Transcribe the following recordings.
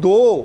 2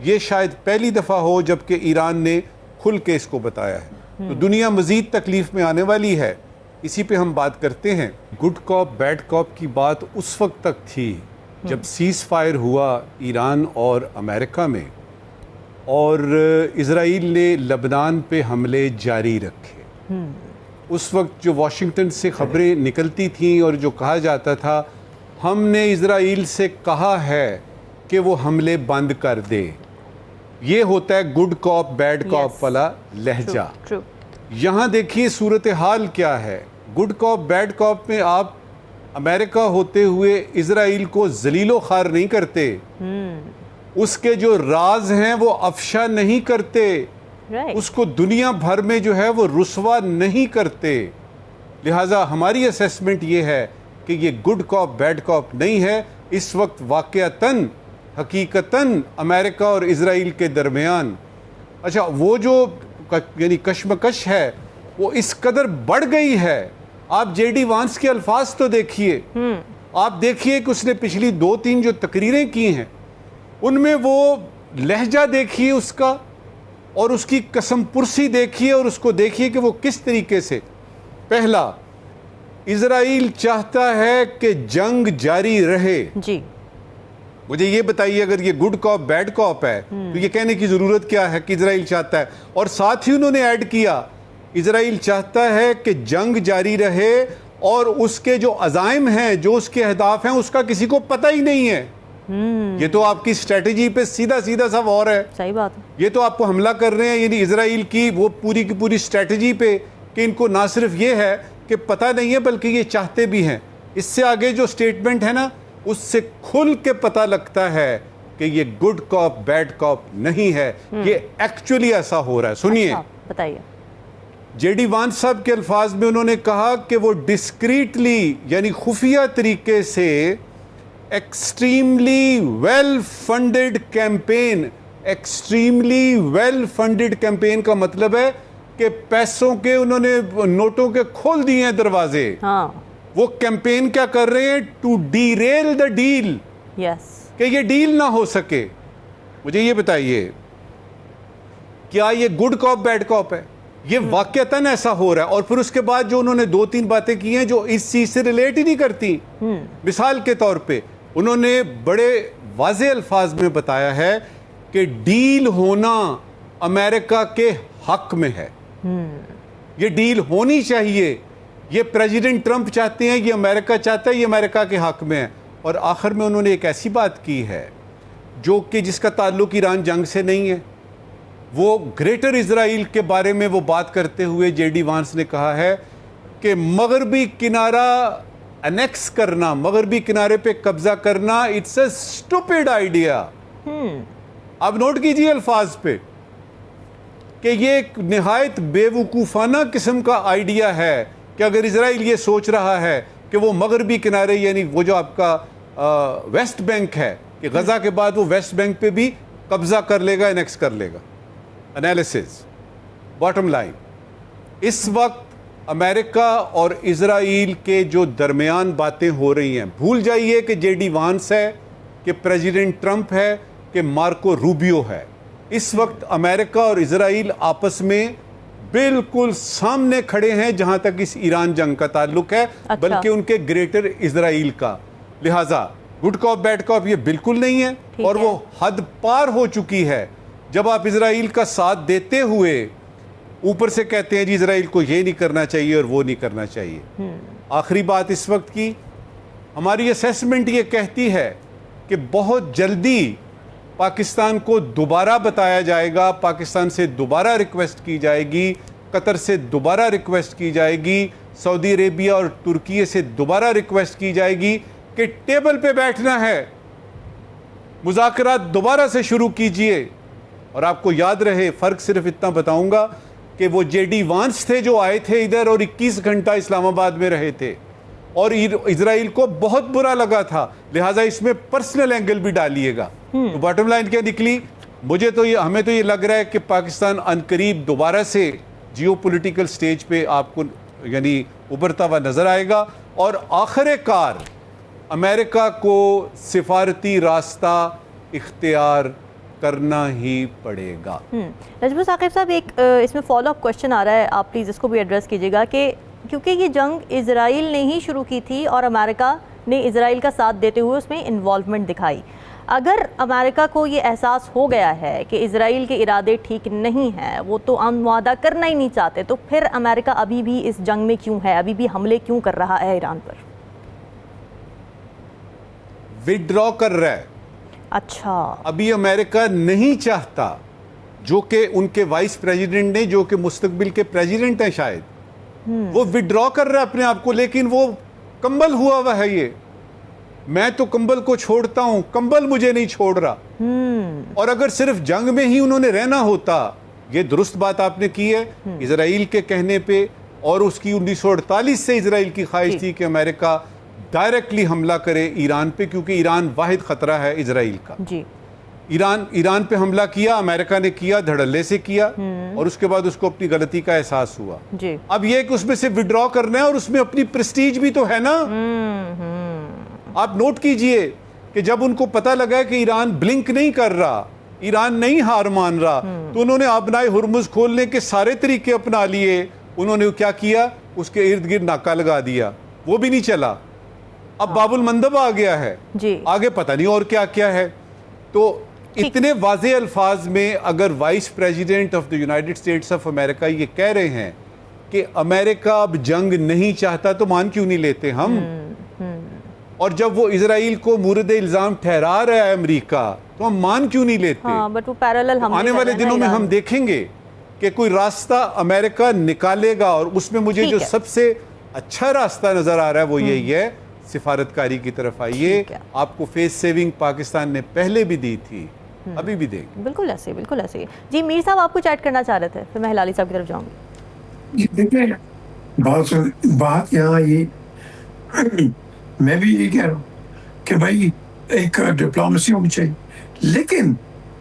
یہ شاید پہلی دفعہ ہو جبکہ ایران نے کھل کے اس کو بتایا ہے. تو دنیا مزید تکلیف میں آنے والی ہے. اسی پہ ہم بات کرتے ہیں. گڈ کاپ بیڈ کاپ کی بات اس وقت تک تھی جب سیز فائر ہوا ایران اور امریکہ میں اور اسرائیل نے لبنان پہ حملے جاری رکھے. اس وقت جو واشنگٹن سے خبریں نکلتی تھیں اور جو کہا جاتا تھا ہم نے اسرائیل سے کہا ہے کہ وہ حملے بند کر دے. یہ ہوتا ہے گڈ کاپ بیڈ کاپ والا لہجہ. یہاں دیکھیے صورتحال کیا ہے. گڈ کاپ بیڈ کاپ میں آپ امریکہ ہوتے ہوئے اسرائیل کو ذلیل و خوار نہیں کرتے. اس کے جو راز ہیں وہ افشا نہیں کرتے. اس کو دنیا بھر میں جو ہے وہ رسوا نہیں کرتے. لہٰذا ہماری اسیسمنٹ یہ ہے کہ یہ گڈ کاپ بیڈ کاپ نہیں ہے. اس وقت واقعتاً حقیقتاً امریکہ اور اسرائیل کے درمیان وہ جو یعنی کشمکش ہے وہ اس قدر بڑھ گئی ہے. آپ جے ڈی وانس کے الفاظ تو دیکھیے. آپ دیکھیے کہ اس نے پچھلی 2-3 جو تقریریں کی ہیں ان میں وہ لہجہ دیکھیے اس کا اور اس کی قسم پرسی دیکھیے اور اس کو دیکھیے کہ وہ کس طریقے سے. پہلا، اسرائیل چاہتا ہے کہ جنگ جاری رہے. جی مجھے یہ بتائیے اگر یہ گڈ کاپ بیڈ کاپ ہے تو یہ کہنے کی ضرورت کیا ہے کہ اسرائیل چاہتا ہے. اور ساتھ ہی انہوں نے ایڈ کیا اسرائیل چاہتا ہے کہ جنگ جاری رہے اور اس کے جو عزائم ہیں جو اس کے اہداف ہیں اس کا کسی کو پتہ ہی نہیں ہے. یہ تو آپ کی اسٹریٹجی پہ سیدھا سا وار ہے. صحیح بات ہے. یہ تو آپ کو حملہ کر رہے ہیں یعنی اسرائیل کی وہ پوری کی پوری اسٹریٹجی پہ کہ ان کو نہ صرف یہ ہے کہ پتہ نہیں ہے بلکہ یہ چاہتے بھی ہیں. اس سے آگے جو سٹیٹمنٹ ہے نا اس سے کھل کے پتہ لگتا ہے کہ یہ گڈ کاپ بیڈ کاپ نہیں ہے. یہ ایکچولی ایسا ہو رہا ہے. سنیے بتائیے. جے ڈی وانس صاحب کے الفاظ میں انہوں نے کہا کہ وہ ڈسکریٹلی یعنی خفیہ طریقے سے extremely well funded campaign. Extremely well funded campaign کا مطلب ہے کہ پیسوں کے انہوں نے نوٹوں کے کھول دیے ہیں دروازے. وہ کیمپین کیا کر رہے ہیں ٹو ڈیریل دا ڈیل. کہ یہ ڈیل نہ ہو سکے. مجھے یہ بتائیے کیا یہ گڈ کاپ بیڈ کاپ ہے؟ یہ واقعتاً ایسا ہو رہا ہے. اور پھر اس کے بعد جو انہوں نے 2-3 باتیں کی ہیں جو اس چیز سے ریلیٹ ہی نہیں کرتی. مثال کے طور پہ انہوں نے بڑے واضح الفاظ میں بتایا ہے کہ ڈیل ہونا امریکہ کے حق میں ہے. یہ ڈیل ہونی چاہیے. یہ پریزیڈنٹ ٹرمپ چاہتے ہیں, یہ امریکہ چاہتا ہے, یہ امریکہ کے حق میں ہے. اور آخر میں انہوں نے ایک ایسی بات کی ہے جو کہ جس کا تعلق ایران جنگ سے نہیں ہے. وہ گریٹر اسرائیل کے بارے میں وہ بات کرتے ہوئے جے ڈی وانس نے کہا ہے کہ مغربی کنارہ انیکس کرنا, مغربی کنارے پہ قبضہ کرنا, اٹس اے اسٹوپڈ آئیڈیا. اب نوٹ کیجئے الفاظ پہ کہ یہ ایک نہایت بے وقوفانہ قسم کا آئیڈیا ہے کہ اگر اسرائیل یہ سوچ رہا ہے کہ وہ مغربی کنارے یعنی وہ جو آپ کا ویسٹ بینک ہے کہ غزہ کے بعد وہ ویسٹ بینک پہ بھی قبضہ کر لے گا, انیکس کر لے گا. انالیسز باٹم لائن, اس وقت امریکہ اور اسرائیل کے جو درمیان باتیں ہو رہی ہیں, بھول جائیے کہ جے ڈی وانس ہے, کہ پریزیڈنٹ ٹرمپ ہے, کہ مارکو روبیو ہے. اس وقت امریکہ اور اسرائیل آپس میں بالکل سامنے کھڑے ہیں جہاں تک اس ایران جنگ کا تعلق ہے, بلکہ ان کے گریٹر اسرائیل کا. لہٰذا گڈ کاپ بیڈ کاپ یہ بالکل نہیں ہے, اور وہ حد پار ہو چکی ہے جب آپ اسرائیل کا ساتھ دیتے ہوئے اوپر سے کہتے ہیں جی اسرائیل کو یہ نہیں کرنا چاہیے اور وہ نہیں کرنا چاہیے. آخری بات اس وقت کی, ہماری اسیسمنٹ یہ کہتی ہے کہ بہت جلدی پاکستان کو دوبارہ بتایا جائے گا, پاکستان سے دوبارہ ریکویسٹ کی جائے گی, قطر سے دوبارہ ریکویسٹ کی جائے گی, سعودی عربیہ اور ترکی سے دوبارہ ریکویسٹ کی جائے گی کہ ٹیبل پہ بیٹھنا ہے, مذاکرات دوبارہ سے شروع کیجئے. اور آپ کو یاد رہے, فرق صرف اتنا بتاؤں گا کہ وہ جے ڈی وانس تھے جو آئے تھے ادھر اور 21 گھنٹہ اسلام آباد میں رہے تھے, اور اسرائیل کو بہت برا لگا تھا, لہٰذا اس میں پرسنل اینگل بھی ڈالیے گا. تو باٹم لائن کیا نکلی, ہمیں تو یہ لگ رہا ہے کہ پاکستان عنقریب دوبارہ سے جیو پولیٹیکل سٹیج پہ آپ کو یعنی ابھرتا ہوا نظر آئے گا, اور آخر کار امریکہ کو سفارتی راستہ اختیار کرنا ہی پڑے گا. نجم ثاقب صاحب ایک اس میں فالو اپ کوشچن آ رہا ہے, آپ پلیز اس کو بھی ایڈریس کیجیے گا کہ کیونکہ یہ جنگ اسرائیل نے ہی شروع کی تھی اور امریکہ نے اسرائیل کا ساتھ دیتے ہوئے اس میں انوالومنٹ دکھائی, اگر امریکہ کو یہ احساس ہو گیا ہے کہ اسرائیل کے ارادے ٹھیک نہیں ہیں, وہ تو امن معاہدہ کرنا ہی نہیں چاہتے, تو پھر امریکہ ابھی بھی اس جنگ میں کیوں ہے, ابھی بھی حملے کیوں کر رہا ہے ایران پر؟ وڈرا کر رہا ہے. اچھا, ابھی امریکہ نہیں چاہتا, جو کہ ان کے وائس پریزیڈنٹ نے, جو کہ مستقبل کے پریزیڈنٹ ہیں شاید, وہ وڈرا کر رہا ہے اپنے آپ کو, لیکن وہ کمبل ہوا ہے. یہ میں تو کمبل کو چھوڑتا ہوں, کمبل مجھے نہیں چھوڑ رہا. اور اگر صرف جنگ میں ہی انہوں نے رہنا ہوتا, یہ درست بات آپ نے کی ہے, اسرائیل کے کہنے پہ, اور اس کی 1948 سے اسرائیل کی خواہش تھی کہ امریکہ ڈائریکٹلی حملہ کرے ایران پہ, کیونکہ ایران واحد خطرہ ہے اسرائیل کا. جی, ایران پہ حملہ کیا, امریکہ نے کیا, دھڑلے سے کیا, اور اس کے بعد اس کو اپنی غلطی کا احساس ہوا. جی, اب یہ کہ اس میں سے وڈرا کرنا ہے, اور اس میں اپنی پریسٹیج بھی تو ہے نا. آپ نوٹ کیجئے کہ جب ان کو پتہ لگا کہ ایران بلنک نہیں کر رہا, ایران نہیں ہار مان رہا, تو انہوں نے آبنائے ہرمز کھولنے کے سارے طریقے اپنا لیے. انہوں نے کیا کیا, اس کے ارد گرد ناکہ لگا دیا, وہ بھی نہیں چلا. اب باب المندب آ گیا ہے, آگے پتہ نہیں اور کیا کیا ہے. تو اتنے واضح الفاظ میں اگر vice president of the United States of America یہ کہہ رہے ہیں کہ امریکہ اب جنگ نہیں چاہتا, تو مان کیوں نہیں لیتے ہم؟ اور جب وہ اسرائیل کو مورد الزام ٹھہرا رہا ہے امریکہ, تو ہم مان کیوں نہیں لیتے؟ بٹ وہ پیرالل ہم آنے والے دنوں میں ہم دیکھیں گے کہ کوئی راستہ امریکہ نکالے گا, اور اس میں مجھے جو سب سے اچھا راستہ نظر آ رہا ہے وہ یہی ہے, سفارتکاری کی طرف آئیے. آپ کو فیس سیونگ پاکستان نے پہلے بھی دی تھی, ابھی بھی دیں گے. بالکل ایسے, بالکل ایسے. جی میر صاحب, آپ کچھ ایڈ کرنا چاہ رہے تھے, پھر میں ہلالی صاحب کی طرف جاؤں گی. دیکھیں بات یہاں یہ, میں بھی یہ کہہ رہا ہوں کہ بھائی ایک ڈپلومیسی ہونی چاہیے, لیکن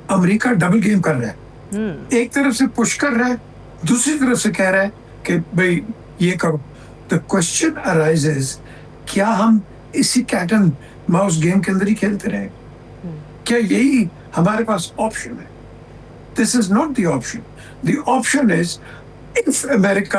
امریکہ ڈبل گیم کر رہا ہے. ایک طرف سے پش کر رہا ہے, دوسری طرف سے کہہ رہا ہے کہ بھائی یہ کرو. The question arises, کیا ہم اسی کیٹ اینڈ ماؤس گیم کے اندر ہی کھیلتے رہیں؟ کیا یہی ہمارے پاس آپشن ہے؟ This is not the option. The option is if America